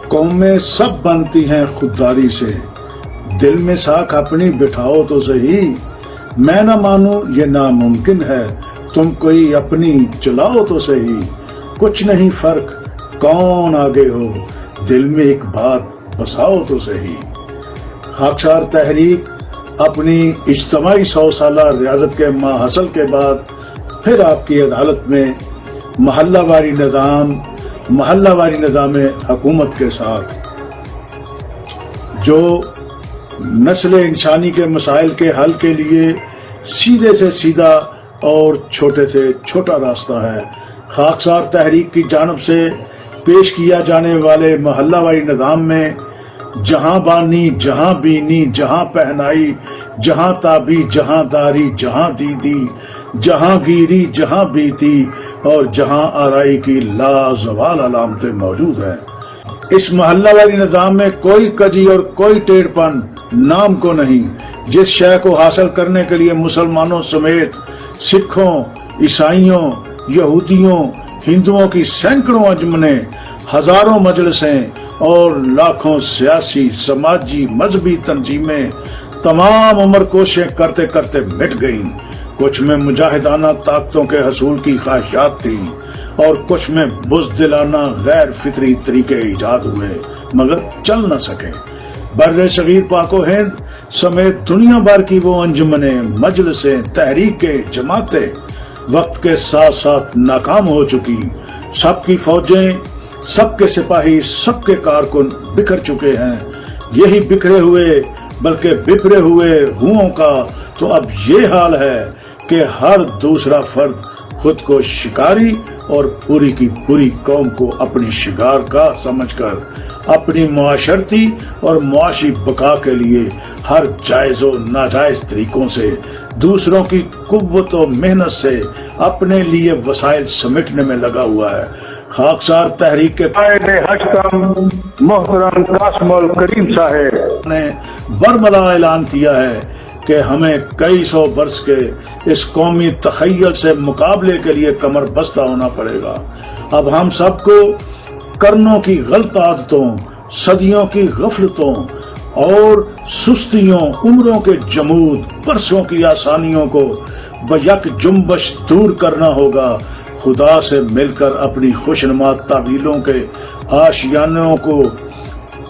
قومیں سب بنتی ہیں خودداری سے، دل میں ساکھ اپنی بٹھاؤ تو صحیح، میں نہ مانوں یہ ناممکن ہے، تم کوئی اپنی چلاؤ تو صحیح، کچھ نہیں فرق کون آگے ہو، دل میں ایک بات بساؤ تو صحیح۔ خاکسار تحریک اپنی اجتماعی 100 سالہ ریاضت کے ماحصل کے بعد پھر آپ کی عدالت میں محلہ واری نظام حکومت کے ساتھ، جو نسل انسانی کے مسائل کے حل کے لیے سیدھے سے سیدھا اور چھوٹے سے چھوٹا راستہ ہے۔ خاکسار تحریک کی جانب سے پیش کیا جانے والے محلہ واری نظام میں جہاں بانی، جہاں بینی، جہاں پہنائی، جہاں تابی، جہاں داری، جہاں دیدی، جہاں گیری، جہاں بیتی اور جہاں آرائی کی لازوال علامتیں موجود ہیں۔ اس محلہ واری نظام میں کوئی کجی اور کوئی ٹیڑھ پن نام کو نہیں، جس شے کو حاصل کرنے کے لیے مسلمانوں سمیت سکھوں، عیسائیوں، یہودیوں، ہندوؤں کی سینکڑوں انجمنیں، ہزاروں مجلسیں اور لاکھوں سیاسی، سماجی، مذہبی تنظیمیں تمام عمر کوششیں کرتے کرتے مٹ گئیں۔ کچھ میں مجاہدانہ طاقتوں کے حصول کی خواہشات تھیں اور کچھ میں بزدلانہ غیر فطری طریقے ایجاد ہوئے مگر چل نہ سکے۔ بر صغیر پاک و ہند سمیت دنیا بھر کی وہ انجمنیں، مجلسیں، تحریکیں، جماعتیں وقت کے ساتھ ساتھ ناکام ہو چکی، سب کی فوجیں، سب کے سپاہی، سب کے کارکن بکھر چکے ہیں۔ یہی بکھرے ہوئے بلکہ بپھرے ہوئے ہوں کا تو اب یہ حال ہے کہ ہر دوسرا فرد خود کو شکاری اور پوری کی پوری قوم کو اپنی شکار کا سمجھ کر اپنی معاشرتی اور معاشی بقا کے لیے ہر جائز و ناجائز طریقوں سے دوسروں کی قوت و محنت سے اپنے لیے وسائل سمیٹنے میں لگا ہوا ہے۔ خاکسار تحریک کے قائد حشتم محترم قاسم الکریم صاحب نے برملا اعلان کیا ہے کہ ہمیں کئی سو برس کے اس قومی تخیل سے مقابلے کے لیے کمر بستہ ہونا پڑے گا۔ اب ہم سب کو کرنوں کی غلط عادتوں، صدیوں کی غفلتوں اور سستیوں، عمروں کے جمود، برسوں کی آسانیوں کو بیک جنبش دور کرنا ہوگا۔ خدا سے مل کر اپنی خوشنما تعویلوں کے آشیانوں کو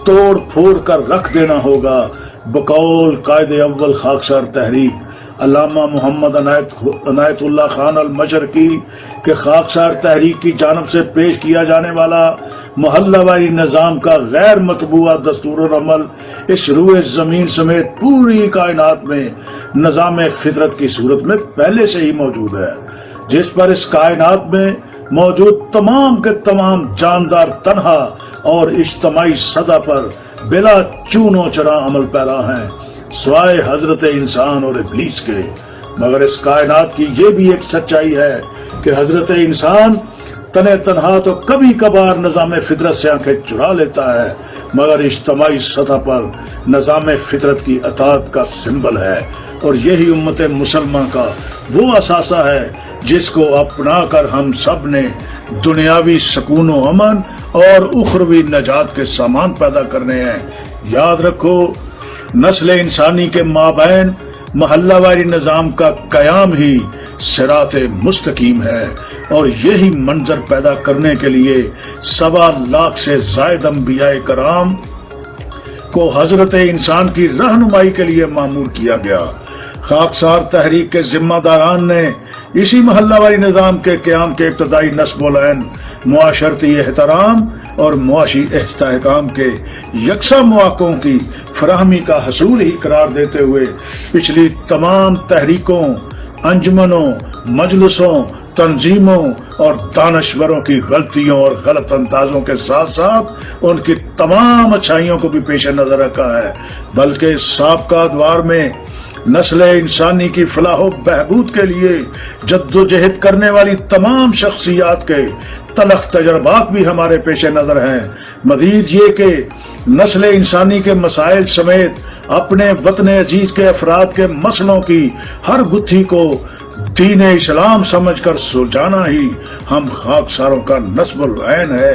توڑ پھوڑ کر رکھ دینا ہوگا۔ بقول قائد اول خاکسار تحریک علامہ محمد عنایت اللہ خان المشرقی کہ خاکسار تحریک کی جانب سے پیش کیا جانے والا محلہ واری نظام کا غیر مطبوعہ دستور العمل اس روئے زمین سمیت پوری کائنات میں نظام فطرت کی صورت میں پہلے سے ہی موجود ہے، جس پر اس کائنات میں موجود تمام کے تمام جاندار تنہا اور اجتماعی سطح پر بلا چون و چرا عمل پیرا ہیں، سوائے حضرت انسان اور ابلیس کے۔ مگر اس کائنات کی یہ بھی ایک سچائی ہے کہ حضرت انسان تنے تنہا تو کبھی کبھار نظام فطرت سے آنکھیں چرا لیتا ہے، مگر اجتماعی سطح پر نظام فطرت کی اطاعت کا سمبل ہے، اور یہی امت مسلمہ کا وہ اثاثہ ہے جس کو اپنا کر ہم سب نے دنیاوی سکون و امن اور اخروی نجات کے سامان پیدا کرنے ہیں۔ یاد رکھو، نسل انسانی کے مابین محلہ واری نظام کا قیام ہی صراط مستقیم ہے، اور یہی منظر پیدا کرنے کے لیے 1.25 لاکھ سے زائد انبیاء کرام کو حضرت انسان کی رہنمائی کے لیے مامور کیا گیا۔ خاکسار تحریک کے ذمہ داران نے اسی محلہ واری نظام کے قیام کے ابتدائی نصب العین معاشرتی احترام اور معاشی استحکام کے یکساں مواقعوں کی فراہمی کا حصول ہی قرار دیتے ہوئے پچھلی تمام تحریکوں، انجمنوں، مجلسوں، تنظیموں اور دانشوروں کی غلطیوں اور غلط اندازوں کے ساتھ ساتھ ان کی تمام اچھائیوں کو بھی پیش نظر رکھا ہے، بلکہ سابقہ ادوار میں نسل انسانی کی فلاح و بہبود کے لیے جدوجہد کرنے والی تمام شخصیات کے تلخ تجربات بھی ہمارے پیش نظر ہیں۔ مزید یہ کہ نسل انسانی کے مسائل سمیت اپنے وطن عزیز کے افراد کے مسئلوں کی ہر گتھی کو دین اسلام سمجھ کر سلجھانا ہی ہم خاکساروں کا نصب العین ہے۔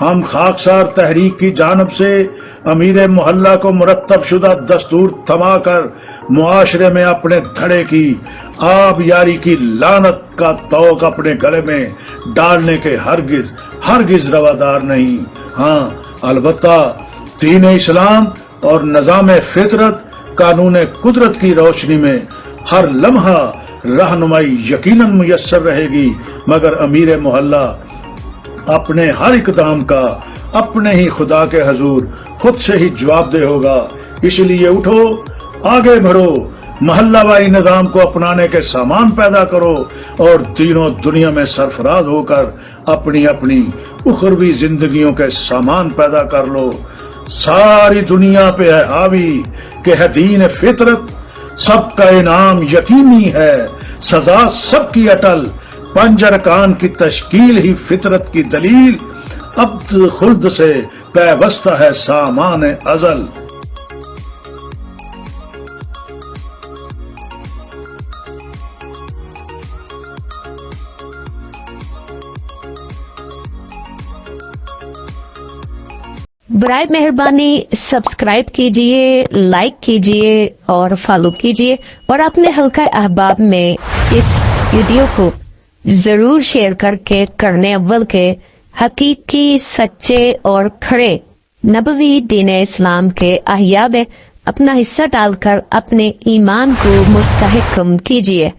ہم خاکسار تحریک کی جانب سے امیر محلہ کو مرتب شدہ دستور تھما کر معاشرے میں اپنے دھڑے کی آب یاری کی لعنت کا طوق اپنے گلے میں ڈالنے کے ہرگز روادار نہیں. ہاں البتہ دین اسلام اور نظام فطرت قانون قدرت کی روشنی میں ہر لمحہ رہنمائی یقیناً میسر رہے گی، مگر امیر محلہ اپنے ہر اقدام کا اپنے ہی خدا کے حضور خود سے ہی جواب دہ ہوگا. اس لیے اٹھو، آگے بڑھو، محلہ وائی نظام کو اپنانے کے سامان پیدا کرو اور دین و دنیا میں سرفراز ہو کر اپنی اپنی اخروی زندگیوں کے سامان پیدا کر لو. ساری دنیا پہ ہے حاوی کہ ہے دین فطرت، سب کا انعام یقینی ہے، سزا سب کی اٹل، پنج ارکان کی تشکیل ہی فطرت کی دلیل، عبد خلد سے پیوستہ ہے سامان ازل. برائے مہربانی سبسکرائب کیجئے، لائک کیجئے اور فالو کیجئے، اور اپنے حلقہ احباب میں اس ویڈیو کو ضرور شیئر کر کے کرنے اول کے حقیقی، سچے اور کھڑے نبوی دین اسلام کے احیاء میں اپنا حصہ ڈال کر اپنے ایمان کو مستحکم کیجئے.